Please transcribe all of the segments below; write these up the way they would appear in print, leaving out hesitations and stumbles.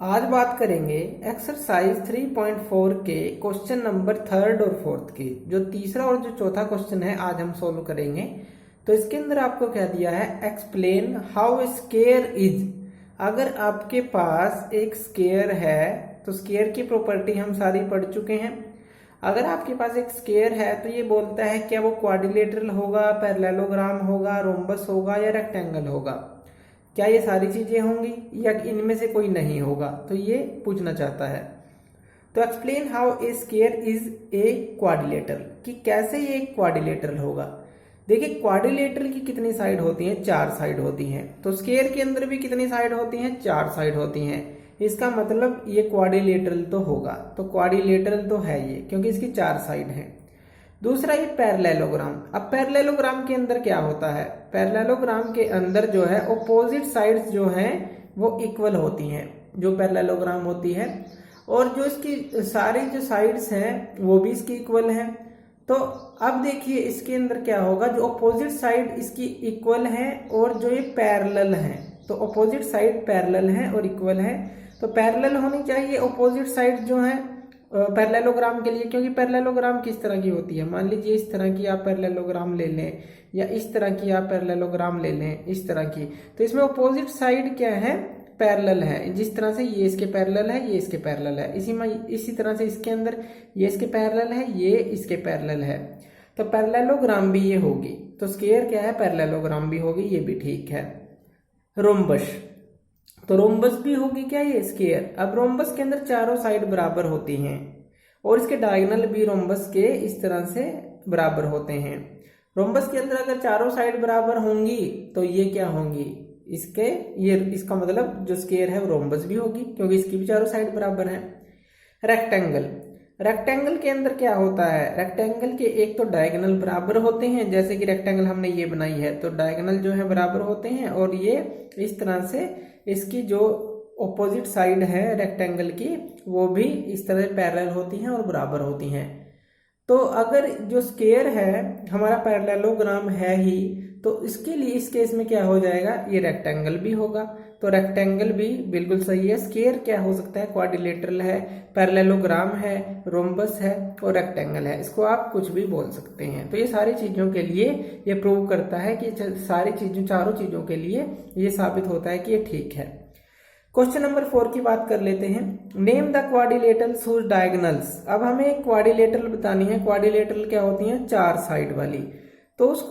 आज बात करेंगे एक्सरसाइज 3.4 के क्वेश्चन नंबर थर्ड और फोर्थ की। जो तीसरा और जो चौथा क्वेश्चन है आज हम सोल्व करेंगे। तो इसके अंदर आपको क्या दिया है, एक्सप्लेन हाउ स्केयर इज। अगर आपके पास एक स्केयर है तो स्केयर की प्रॉपर्टी हम सारी पढ़ चुके हैं। अगर आपके पास एक स्केयर है तो ये बोलता है क्या वो क्वाड्रिलेटरल होगा, पैरेललोग्राम होगा, रोम्बस होगा या रेक्टेंगल होगा। क्या ये सारी चीजें होंगी या इनमें से कोई नहीं होगा, तो ये पूछना चाहता है। तो explain how a square is a quadrilateral, कि कैसे ये एक क्वाड्रिलेटरल होगा। देखिए क्वाड्रिलेटरल की कितनी साइड होती हैं, 4 साइड होती हैं। तो स्केयर के अंदर भी कितनी साइड होती हैं, 4 साइड होती हैं। इसका मतलब ये क्वाड्रिलेटरल तो होगा। तो क्वाड्रिलेटरल तो है ये, क्योंकि इसकी 4 साइड हैं। दूसरा ये पैरेललोग्राम। अब पैरेललोग्राम के अंदर क्या होता है, पैरेललोग्राम के अंदर जो है ऑपोजिट साइड्स जो हैं वो इक्वल होती हैं, जो पैरेललोग्राम होती है, और जो इसकी सारी जो साइड्स हैं वो भी इसकी इक्वल हैं। तो अब देखिए इसके अंदर क्या होगा, जो ऑपोजिट साइड इसकी इक्वल है और जो ये पैरेलल है, तो ऑपोजिट साइड पैरेलल है और इक्वल है। तो पैरेलल होनी चाहिए ऑपोजिट साइड जो है पैरेललोग्राम के लिए, क्योंकि पैरेललोग्राम किस तरह की होती है, मान लीजिए इस तरह की आप पैरेललोग्राम ले लें या इस तरह की आप पैरेललोग्राम ले लें, इस तरह की। तो इसमें ऑपोजिट साइड क्या है, पैरेलल है। जिस तरह से ये इसके पैरेलल है, ये इसके पैरेलल है, इसी तरह से इसके अंदर ये इसके पैरेलल है, ये इसके पैरेलल है। तो पैरेललोग्राम भी ये होगी। तो स्केयर क्या है, पैरेललोग्राम भी होगी, ये भी ठीक है। रोम्बस, तो रोम्बस भी होगी क्या ये स्केयर। अब रोम्बस के अंदर चारों साइड बराबर होती हैं और इसके डायगोनल भी रोम्बस के इस तरह से बराबर होते हैं। रोम्बस के अंदर अगर चारों साइड बराबर होंगी तो ये क्या होंगी, इसका मतलब जो स्केयर है वो रोम्बस भी होगी, क्योंकि इसकी भी चारों साइड बराबर है। रेक्टेंगल, रेक्टेंगल के अंदर क्या होता है, रेक्टेंगल के एक तो डायगोनल बराबर होते हैं, जैसे कि रेक्टेंगल हमने ये बनाई है तो डायगोनल जो है बराबर होते हैं, और ये इस तरह से इसकी जो ऑपोजिट साइड है रेक्टेंगल की वो भी इस तरह पैरेलल होती हैं और बराबर होती हैं। तो अगर जो स्केयर है हमारा पैरेललोग्राम है ही, तो इसके लिए इस केस में क्या हो जाएगा, ये रेक्टेंगल भी होगा। तो रेक्टेंगल भी बिल्कुल सही है। स्केयर क्या हो सकता है, क्वाड्रिलेटरल है, पैरेललोग्राम है, रोम्बस है और रेक्टेंगल है। इसको आप कुछ भी बोल सकते हैं। तो ये सारी चीजों के लिए ये प्रूव करता है कि सारी चीजों, चारों चीजों के लिए ये साबित होता है कि ये ठीक है। क्वेश्चन नंबर 4 की बात कर लेते हैं। Name the quadrilaterals whose diagonals. अब हमें एक क्वाड्रिलेटरल बतानी है। क्वाड्रिलेटरल क्या होती है, 4 साइड वाली। तो उस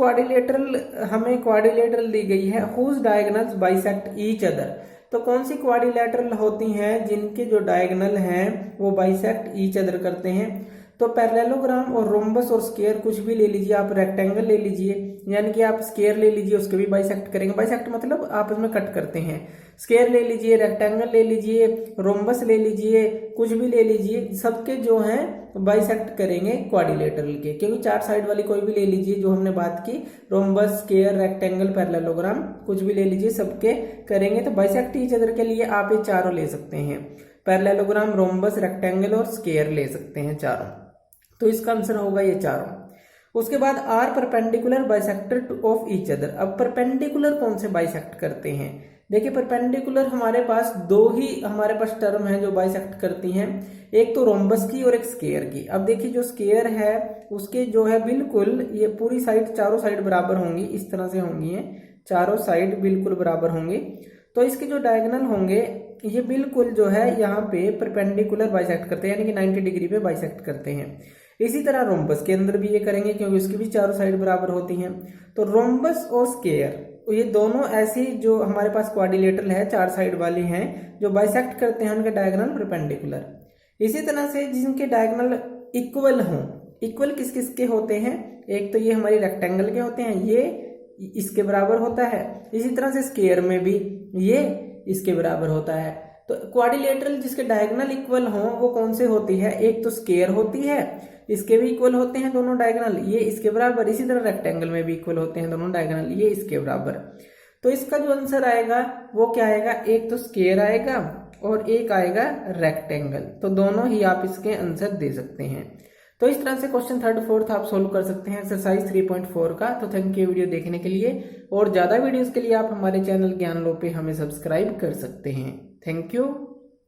हमें क्वाड्रिलेटरल दी गई है whose diagonals bisect each other. तो कौन सी क्वाड्रिलेटरल होती हैं जिनके जो डायगोनल हैं वो बाइसेक्ट ईच अदर करते हैं। तो पैरेललोग्राम और रोम्बस और स्केयर कुछ भी ले लीजिए, आप रेक्टेंगल ले लीजिए, यानी कि आप स्केयर ले लीजिए उसके भी बाइसेक्ट करेंगे। बाइसेक्ट मतलब आपस में कट करते हैं। स्केयर ले लीजिए, रेक्टेंगल ले लीजिए, रोम्बस ले लीजिए, कुछ भी ले लीजिए, सबके जो हैं बाइसेक्ट करेंगे क्वाड्रिलेटरल के, क्योंकि 4 साइड वाली कोई भी ले लीजिए जो हमने बात की, रोम्बस, स्केयर, रेक्टेंगल, पैरेललोग्राम, कुछ भी ले लीजिए, सबके करेंगे। तो बाइसेक्ट ईच अदर के लिए आप ये चारों ले सकते हैं, पैरेललोग्राम, रोम्बस, रेक्टेंगल और स्केयर ले सकते हैं चारों। तो इसका आंसर होगा ये चारों। उसके बाद are perpendicular bisector of each other. अब परपेंडिकुलर कौन से बाइसेक्ट करते हैं, देखिए परपेंडिकुलर हमारे पास दो ही हमारे पास टर्म है जो बाइसेक्ट करती हैं, एक तो रोम्बस की और एक स्केयर की। अब देखिए जो स्केयर है उसके जो है बिल्कुल ये पूरी साइड, चारों साइड बराबर होंगी, इस तरह से होंगी, चारों साइड बिल्कुल बराबर होंगी। तो इसके जो डायगोनल होंगे ये बिल्कुल जो है यहाँ पे परपेंडिकुलर बाइसेक्ट करते हैं, यानी कि 90 डिग्री पे बाइसेक्ट करते हैं। इसी तरह रोम्बस के अंदर भी ये करेंगे, क्योंकि उसकी भी चारों साइड बराबर होती हैं। तो रोम्बस और स्केयर ये दोनों ऐसी जो हमारे पास क्वाड्रिलेटरल है, 4 साइड वाली हैं, जो बाइसेक्ट करते हैं उनके डायगोनल परपेंडिकुलर। इसी तरह से जिनके डायगोनल इक्वल हों, इक्वल किस किस के होते हैं, एक तो ये हमारी रेक्टेंगल के होते हैं, ये इसके बराबर होता है। इसी तरह से स्केयर में भी ये इसके बराबर होता है। तो क्वाड्रिलेटरल जिसके डायगोनल इक्वल हों वो कौन से होती है, एक तो स्केयर होती है, इसके भी इक्वल होते हैं दोनों डायगोनल, ये इसके बराबर। इसी तरह रेक्टेंगल में भी इक्वल होते हैं दोनों डायगोनल, ये इसके बराबर। तो इसका जो आंसर आएगा वो क्या आएगा, एक तो स्केयर आएगा और एक आएगा रेक्टेंगल। तो दोनों ही आप इसके आंसर दे सकते हैं। तो इस तरह से क्वेश्चन 3rd 4th आप सोल्व कर सकते हैं एक्सरसाइज 3.4 का। तो थैंक यू वीडियो देखने के लिए, और ज्यादा वीडियोस के लिए आप हमारे चैनल ज्ञान लो पे हमें सब्सक्राइब कर सकते हैं। Thank you.